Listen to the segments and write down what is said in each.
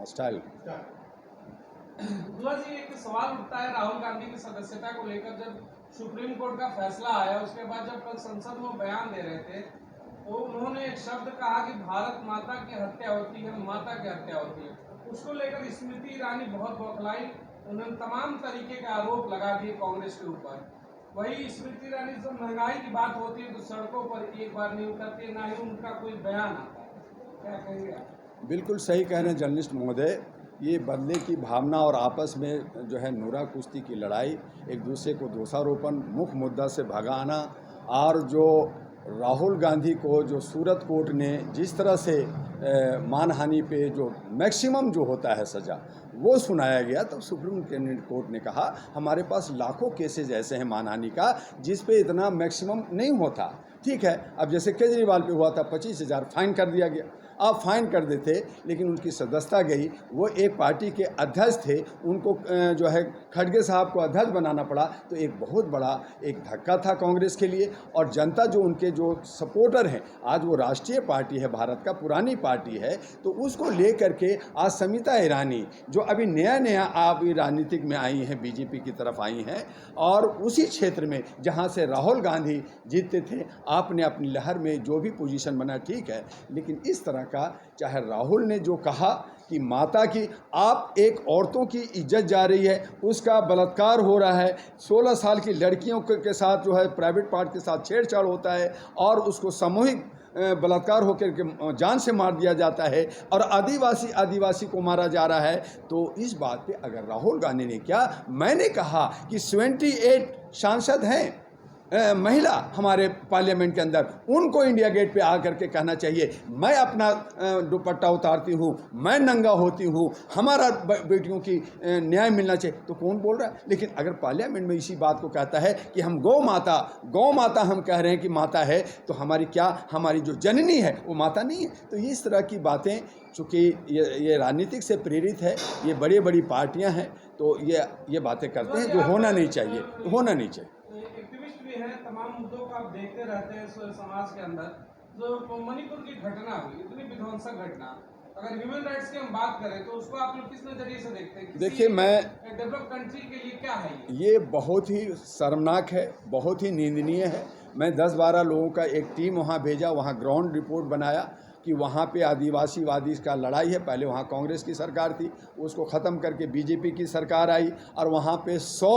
Style. दुआ जी, एक सवाल उठता है राहुल गांधी की सदस्यता को लेकर। जब सुप्रीम कोर्ट का फैसला आया उसके बाद जब कल संसद में बयान दे रहे थे तो उन्होंने एक शब्द कहा कि भारत माता की हत्या होती है, माता की हत्या होती है। उसको लेकर स्मृति ईरानी बहुत बौखलाई, उन्होंने तमाम तरीके के आरोप लगा दिए कांग्रेस के ऊपर। वही स्मृति ईरानी जब महंगाई की बात होती है तो सड़कों पर एक बार नहीं उतरती, ना ही उनका कोई बयान आता है। क्या कहेंगे आप? बिल्कुल सही कह रहे हैं जर्नलिस्ट महोदय। ये बदले की भावना और आपस में जो है नूरा कुश्ती की लड़ाई, एक दूसरे को दोषारोपण, मुख्य मुद्दा से भगाना, और जो राहुल गांधी को जो सूरत कोर्ट ने जिस तरह से मानहानि पे जो मैक्सिमम जो होता है सज़ा वो सुनाया गया, तब सुप्रीम कोर्ट ने कहा हमारे पास लाखों केसेज ऐसे हैं मानहानि का जिस पे इतना मैक्सिमम नहीं होता। ठीक है, अब जैसे केजरीवाल पे हुआ था 25,000 फाइन कर दिया गया। आप फाइन कर देते, लेकिन उनकी सदस्यता गई। वो एक पार्टी के अध्यक्ष थे, उनको जो है खड़गे साहब को अध्यक्ष बनाना पड़ा, तो एक बहुत बड़ा एक धक्का था कांग्रेस के लिए। और जनता जो उनके जो सपोर्टर हैं, आज वो राष्ट्रीय पार्टी है, भारत का पुरानी पार्टी है, तो उसको ले करके आज समिता ईरानी जो अभी नया आप राजनीतिक में आई हैं, बीजेपी की तरफ आई हैं, और उसी क्षेत्र में जहाँ से राहुल गांधी जीतते थे, आपने अपनी लहर में जो भी पोजीशन बना ठीक है, लेकिन इस तरह का, चाहे राहुल ने जो कहा कि माता की, आप एक औरतों की इज्जत जा रही है, उसका बलात्कार हो रहा है, 16 साल की लड़कियों के साथ जो है प्राइवेट पार्ट के साथ छेड़छाड़ होता है, और उसको सामूहिक बलात्कार होकर के जान से मार दिया जाता है, और आदिवासी को मारा जा रहा है। तो इस बात पे अगर राहुल गांधी ने क्या, मैंने कहा कि 78 सांसद हैं महिला हमारे पार्लियामेंट के अंदर, उनको इंडिया गेट पे आकर के कहना चाहिए मैं अपना दुपट्टा उतारती हूँ, मैं नंगा होती हूँ, हमारा बेटियों की न्याय मिलना चाहिए। तो कौन बोल रहा है? लेकिन अगर पार्लियामेंट में इसी बात को कहता है कि हम गौ माता हम कह रहे हैं कि माता है, तो हमारी क्या, हमारी जो जननी है वो माता नहीं है? तो इस तरह की बातें, चूँकि ये राजनीतिक से प्रेरित है, ये बड़ी पार्टियाँ हैं, तो ये बातें करते हैं जो होना नहीं चाहिए। एक्टिविस्ट भी हैं, तमाम मुद्दों को आप देखते रहते हैं समाज के अंदर। जो मणिपुर की घटना हुई, इतनी विध्वंसक घटना, अगर ह्यूमन राइट्स की हम बात करें तो उसको आप लोग किस नजरिए से देखते हैं? देखिए, मैं डेवलप कंट्री के लिए क्या है ये बहुत ही शर्मनाक है, बहुत ही निंदनीय है। मैं 10-12 लोगों का एक टीम वहाँ भेजा, वहाँ ग्राउंड रिपोर्ट बनाया कि वहाँ पे आदिवासी का लड़ाई है। पहले वहाँ कांग्रेस की सरकार थी, उसको ख़त्म करके बीजेपी की सरकार आई, और वहाँ पे 100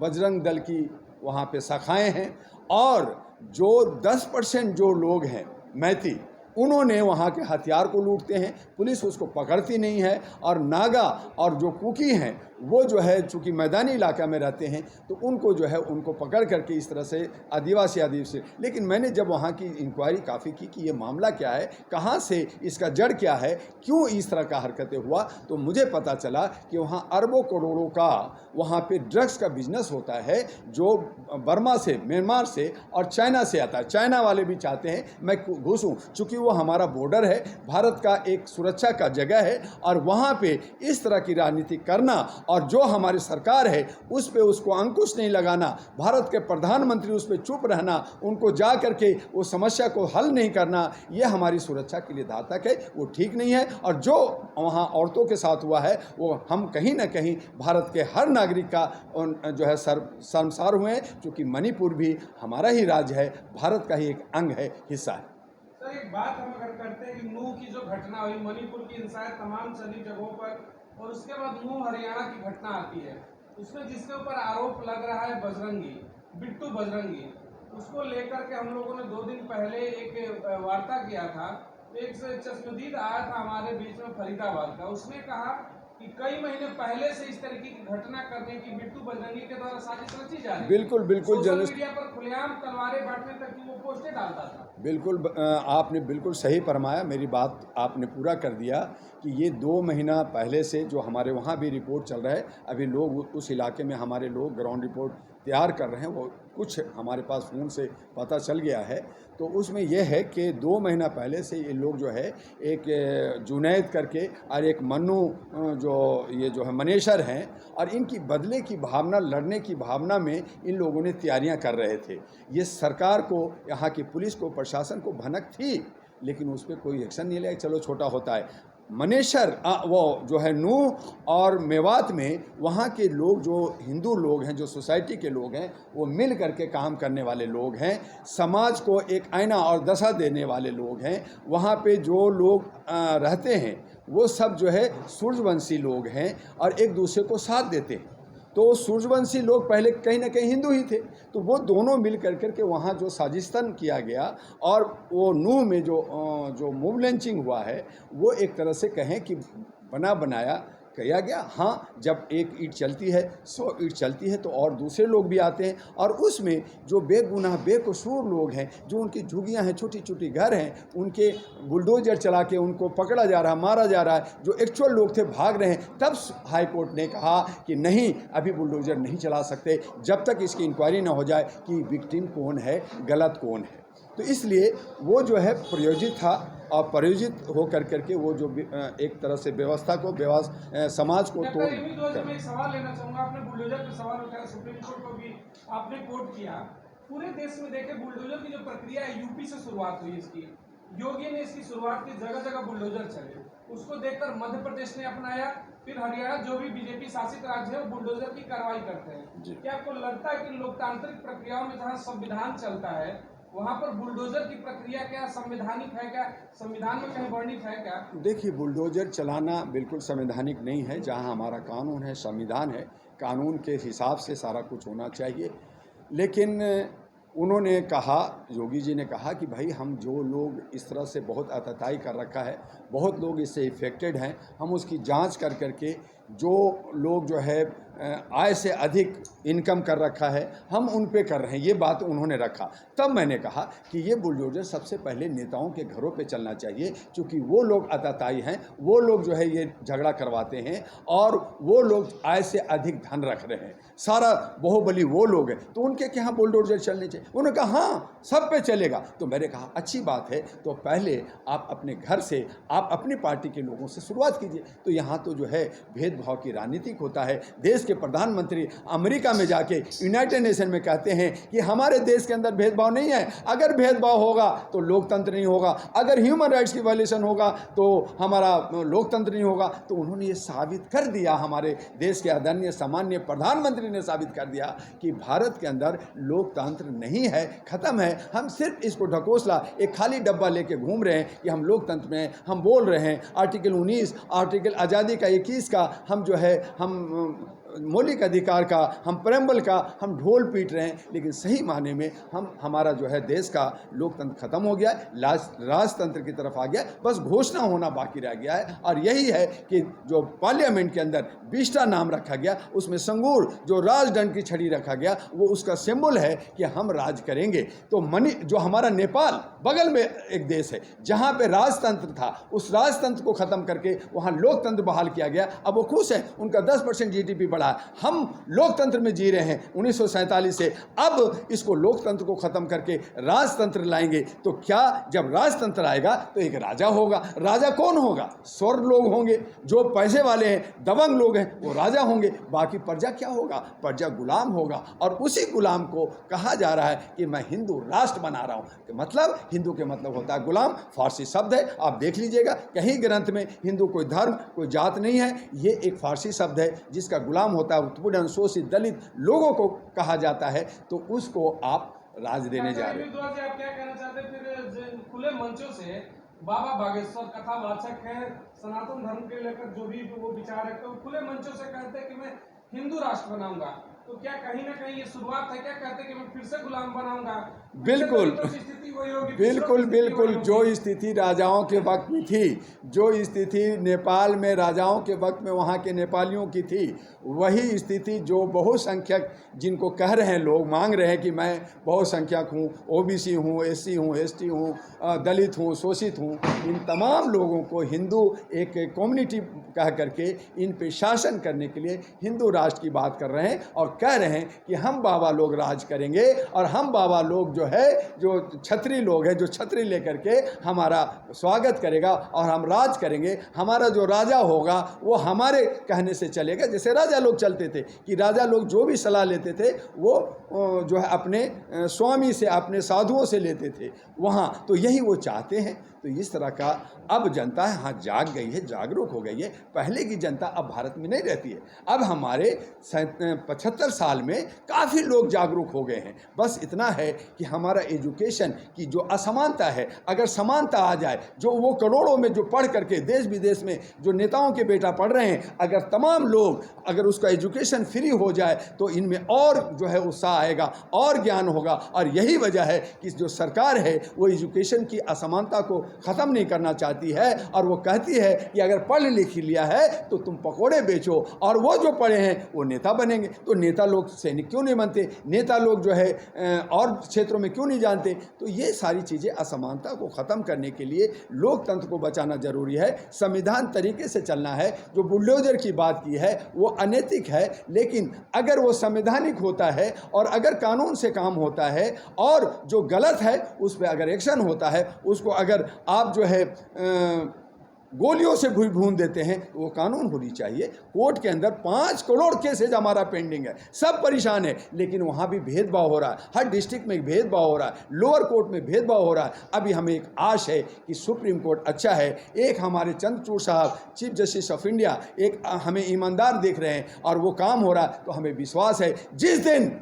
बजरंग दल की वहाँ पे शाखाएँ हैं, और जो 10% जो लोग हैं मैती, उन्होंने वहाँ के हथियार को लूटते हैं, पुलिस उसको पकड़ती नहीं है, और नागा और जो कुकी हैं वो जो है चूँकि मैदानी इलाका में रहते हैं, तो उनको जो है उनको पकड़ करके इस तरह से आदिवासी। लेकिन मैंने जब वहाँ की इंक्वायरी काफ़ी की कि ये मामला क्या है, कहाँ से इसका जड़ क्या है, क्यों इस तरह का हरकतें हुआ, तो मुझे पता चला कि वहाँ अरबों करोड़ों का वहाँ पे ड्रग्स का बिजनेस होता है, जो बर्मा से, म्यांमार से और चाइना से आता है। चाइना वाले भी चाहते हैं मैं घुसूँ, चूँकि वो हमारा बॉर्डर है, भारत का एक सुरक्षा का जगह है, और वहाँ पे इस तरह की राजनीति करना, और जो हमारी सरकार है उस पे उसको अंकुश नहीं लगाना, भारत के प्रधानमंत्री उस पे चुप रहना, उनको जा करके वो समस्या को हल नहीं करना, ये हमारी सुरक्षा के लिए घातक है, वो ठीक नहीं है। और जो वहाँ औरतों के साथ हुआ है, वो हम कहीं ना कहीं भारत के हर नागरिक का जो है शर्मसार हुए हैं, क्योंकि मणिपुर भी हमारा ही राज्य है, भारत का ही एक अंग है, हिस्सा है। सर, एक बात हम अगर करते हैं कि नूह की जो घटना हुई, मणिपुर की हिंसाएं तमाम चली जगहों पर, और उसके बाद नूह हरियाणा की घटना आती है, उसमें जिसके ऊपर आरोप लग रहा है बिट्टू बजरंगी, उसको लेकर के हम लोगों ने 2 दिन पहले एक वार्ता किया था। एक चश्मदीद आया था हमारे बीच में फरीदाबाद का, उसने कहा कि कई महीने पहले से इस तरीके की घटना करने की बिट्टू बजरंगी के द्वारा साजिश रची जा रही है। बिल्कुल सोशल मीडिया पर खुलेआम तलवारें बांटने तक की वो पोस्टें डालता था। बिल्कुल, आपने बिल्कुल सही फरमाया, मेरी बात आपने पूरा कर दिया कि ये 2 महीना पहले से जो हमारे वहाँ भी रिपोर्ट चल रहा है, अभी लोग उस इलाके में हमारे लोग ग्राउंड रिपोर्ट तैयार कर रहे हैं, वो कुछ हमारे पास फ़ोन से पता चल गया है। तो उसमें यह है कि 2 महीना पहले से ये लोग जो है, एक जुनैद करके और एक मन्नू जो है मनेसर हैं, और इनकी बदले की भावना, लड़ने की भावना में इन लोगों ने तैयारियां कर रहे थे। ये सरकार को, यहाँ की पुलिस को, प्रशासन को भनक थी, लेकिन उस पर कोई एक्शन नहीं लिया, चलो छोटा होता है। मनेसर वो जो है नूह और मेवात में वहाँ के लोग जो हिंदू लोग हैं, जो सोसाइटी के लोग हैं, वो मिल करके काम करने वाले लोग हैं, समाज को एक आईना और दशा देने वाले लोग हैं। वहाँ पे जो लोग रहते हैं वो सब जो है सूर्यवंशी लोग हैं और एक दूसरे को साथ देते हैं। तो सूर्यवंशी लोग पहले कहीं ना कहीं हिंदू ही थे, तो वो दोनों मिल कर के वहाँ जो साजिशन किया गया और वो नूह में जो मूव लॉन्चिंग हुआ है, वो एक तरह से कहें कि बना बनाया किया गया। हाँ, जब एक ईंट चलती है 100 ईंट चलती है तो और दूसरे लोग भी आते हैं, और उसमें जो बेगुनाह बेकसूर लोग हैं, जो उनकी झुग्गियाँ हैं, छोटी छोटी घर हैं, उनके बुलडोजर चला के उनको पकड़ा जा रहा है, मारा जा रहा है, जो एक्चुअल लोग थे भाग रहे हैं। तब हाई कोर्ट ने कहा कि नहीं, अभी बुलडोजर नहीं चला सकते जब तक इसकी इंक्वायरी ना हो जाए कि विक्टिम कौन है, गलत कौन है। तो इसलिए वो जो है प्रयोजित था, और प्रयोजित हो करके वो जो एक तरह से व्यवस्था को समाज को तोड़। मैं एक सवाल लेना चाहूँगा, आपने बुलडोजर पे सवाल उठाया, सुप्रीम कोर्ट को भी आपने कोर्ट किया। पूरे देश में देखे बुलडोजर की जो प्रक्रिया है, यूपी से शुरुआत हुई इसकी, योगी ने इसकी शुरुआत की, जगह जगह बुलडोजर चले, उसको देखकर मध्य प्रदेश ने अपनाया, फिर हरियाणा जो भी बीजेपी शासित राज्य है वो बुलडोजर की कार्रवाई करते हैं। क्या आपको लगता है कि लोकतांत्रिक प्रक्रियाओं में जहाँ संविधान चलता है वहां पर बुलडोजर की प्रक्रिया क्या संवैधानिक है, क्या संविधान में कहीं वर्णित है क्या? देखिए, बुलडोजर चलाना बिल्कुल संवैधानिक नहीं है। जहां हमारा कानून है, संविधान है, कानून के हिसाब से सारा कुछ होना चाहिए। लेकिन उन्होंने कहा, योगी जी ने कहा कि भाई हम जो लोग इस तरह से बहुत आतताई कर रखा है, बहुत लोग इससे इफ़ेक्टेड हैं, हम उसकी जांच कर करके जो लोग जो है आय से अधिक इनकम कर रखा है हम उन पे कर रहे हैं, ये बात उन्होंने रखा। तब मैंने कहा कि ये बुलडोजर सबसे पहले नेताओं के घरों पे चलना चाहिए, क्योंकि वो लोग आतताई हैं, वो लोग जो है ये झगड़ा करवाते हैं और वो लोग आय से अधिक धन रख रहे हैं, सारा बाहुबली वो लोग हैं, तो उनके यहाँ बुलडोजर चलने चाहिए। उन्होंने कहा हाँ सब पे चलेगा। तो मैंने कहा अच्छी बात है, तो पहले आप अपने घर से, आप अपनी पार्टी के लोगों से शुरुआत कीजिए। तो यहाँ तो जो है भेदभाव की राजनीतिक होता है। देश के प्रधानमंत्री अमेरिका में जाके यूनाइटेड नेशन में कहते हैं कि हमारे देश के अंदर भेदभाव नहीं है, अगर भेदभाव होगा तो लोकतंत्र नहीं होगा, अगर ह्यूमन राइट्स की वायलेशन होगा तो हमारा लोकतंत्र नहीं होगा। तो उन्होंने ये साबित कर दिया, हमारे देश के आदरणीय सामान्य प्रधानमंत्री ने साबित कर दिया कि भारत के अंदर लोकतंत्र नहीं है, खत्म है। हम सिर्फ इसको ढकोसला एक खाली डब्बा लेके घूम रहे हैं कि हम लोकतंत्र में, हम बोल रहे हैं आर्टिकल 19, आर्टिकल आज़ादी का 21 का, हम जो है हम मौलिक अधिकार का, हम प्रेम्बल का हम ढोल पीट रहे हैं, लेकिन सही माने में हमारा जो है देश का लोकतंत्र खत्म हो गया है, राजतंत्र की तरफ आ गया, बस घोषणा होना बाकी रह गया है। और यही है कि जो पार्लियामेंट के अंदर 20टा नाम रखा गया, उसमें संगूर जो राजदंड की छड़ी रखा गया, वो उसका सिंबल है कि हम राज करेंगे। तो जो हमारा नेपाल बगल में एक देश है जहाँ पे राजतंत्र था, उस राजतंत्र को खत्म करके वहाँ लोकतंत्र बहाल किया गया। अब वो खुश है, उनका 10% GDP बढ़ा। हम लोकतंत्र में जी रहे हैं 1947 से, अब इसको लोकतंत्र को खत्म करके राजतंत्र लाएंगे। तो क्या जब राजतंत्र आएगा तो एक राजा होगा। राजा कौन होगा? स्वर्ग लोग होंगे, जो पैसे वाले हैं, दबंग लोग हैं, वो राजा होंगे। बाकी प्रजा क्या होगा? प्रजा गुलाम होगा। और उसी गुलाम को कहा जा रहा है कि मैं हिंदू राष्ट्र बना रहा हूं। मतलब हिंदू के मतलब होता है गुलाम, फारसी शब्द है, आप देख लीजिएगा कहीं ग्रंथ में हिंदू कोई धर्म कोई जात नहीं है, ये एक फारसी शब्द है जिसका गुलाम होता है उत्पीड़न शोषित दलित लोगों को कहा जाता है। तो उसको आप राज देने जा रहे हैं। आप क्या कहना चाहते हैं? फिर खुले मंचों से बाबा बागेश्वर कथावाचक है, सनातन धर्म के लेकर जो भी वो विचार रखते हैं, खुले मंचों से कहते हैं कि मैं हिंदू राष्ट्र बनाऊंगा। तो क्या कहीं ना कहीं ये शुरुआत है? क्या कहते हैं कि मैं फिर से गुलाम बनाऊंगा? बिल्कुल बिल्कुल बिल्कुल, जो स्थिति राजाओं के वक्त में थी, जो स्थिति नेपाल में राजाओं के वक्त में वहाँ के नेपालियों की थी, वही स्थिति जो बहुसंख्यक जिनको कह रहे हैं लोग, मांग रहे हैं कि मैं बहुसंख्यक हूँ, OBC हूँ, SC हूँ, ST हूँ, दलित हूँ, शोषित हूँ, इन तमाम लोगों को हिंदू एक कम्युनिटी कह करके इन पे शासन करने के लिए हिंदू राष्ट्र की बात कर रहे हैं और कह रहे हैं कि हम बाबा लोग राज करेंगे और हम बाबा लोग जो है, जो छत्री लोग हैं, जो छतरी लेकर के हमारा स्वागत करेगा और हम राज करेंगे। हमारा जो राजा होगा वो हमारे कहने से चलेगा, जैसे राजा लोग चलते थे कि राजा लोग जो भी सलाह लेते थे वो जो है अपने स्वामी से, अपने साधुओं से लेते थे वहाँ। तो यही वो चाहते हैं। तो इस तरह का अब जनता है हाँ जाग गई है, जागरूक हो गई है। पहले की जनता अब भारत में नहीं रहती है। अब हमारे 75 साल में काफ़ी लोग जागरूक हो गए हैं। बस इतना है कि हमारा एजुकेशन की जो असमानता है, अगर समानता आ जाए, जो वो करोड़ों में जो पढ़ करके देश विदेश में जो नेताओं के बेटा पढ़ रहे हैं, अगर तमाम लोग अगर उसका एजुकेशन फ्री हो जाए तो इनमें और जो है उत्साह आएगा और ज्ञान होगा। और यही वजह है कि जो सरकार है वो एजुकेशन की असमानता को ख़त्म नहीं करना चाहती है और वो कहती है कि अगर पढ़ लिख लिया है तो तुम पकौड़े बेचो और वो जो पढ़े हैं वो नेता बनेंगे। तो नेता लोग सैनिक क्यों नहीं बनते, नेता लोग जो है और क्षेत्रों में क्यों नहीं जानते। तो ये सारी चीज़ें असमानता को ख़त्म करने के लिए लोकतंत्र को बचाना जरूरी है। संविधान तरीके से चलना है। जो बुलडोजर की बात की है वो अनैतिक है, लेकिन अगर वो संवैधानिक होता है और अगर कानून से काम होता है और जो गलत है उस पर अगर एक्शन होता है, उसको अगर आप जो है गोलियों से भून देते हैं तो वो कानून होनी चाहिए। कोर्ट के अंदर 5 करोड़ केसेज हमारा पेंडिंग है, सब परेशान है, लेकिन वहाँ भी भेदभाव हो रहा है। हर डिस्ट्रिक्ट में भेदभाव हो रहा है, लोअर कोर्ट में भेदभाव हो रहा है। अभी हमें एक आश है कि सुप्रीम कोर्ट अच्छा है, एक हमारे चंद्रचूड़ साहब चीफ जस्टिस ऑफ इंडिया एक हमें ईमानदार देख रहे हैं और वो काम हो रहा है। तो हमें विश्वास है जिस दिन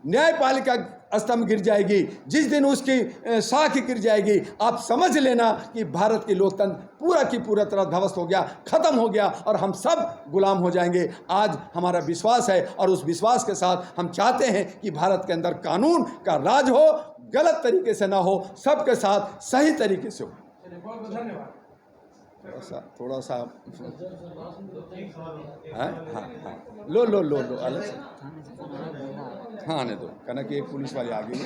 न्यायपालिका स्तंभ गिर जाएगी, जिस दिन उसकी साख गिर जाएगी, आप समझ लेना कि भारत की लोकतंत्र पूरा की पूरा तरह ध्वस्त हो गया, खत्म हो गया और हम सब गुलाम हो जाएंगे। आज हमारा विश्वास है और उस विश्वास के साथ हम चाहते हैं कि भारत के अंदर कानून का राज हो, गलत तरीके से ना हो, सबके साथ सही तरीके से हो। बहुत बहुत धन्यवाद। थोड़ा सा हाँ हाँ हाँ लो अलग से हाँ आने दो, कहना कि एक पुलिस वाले आ गई।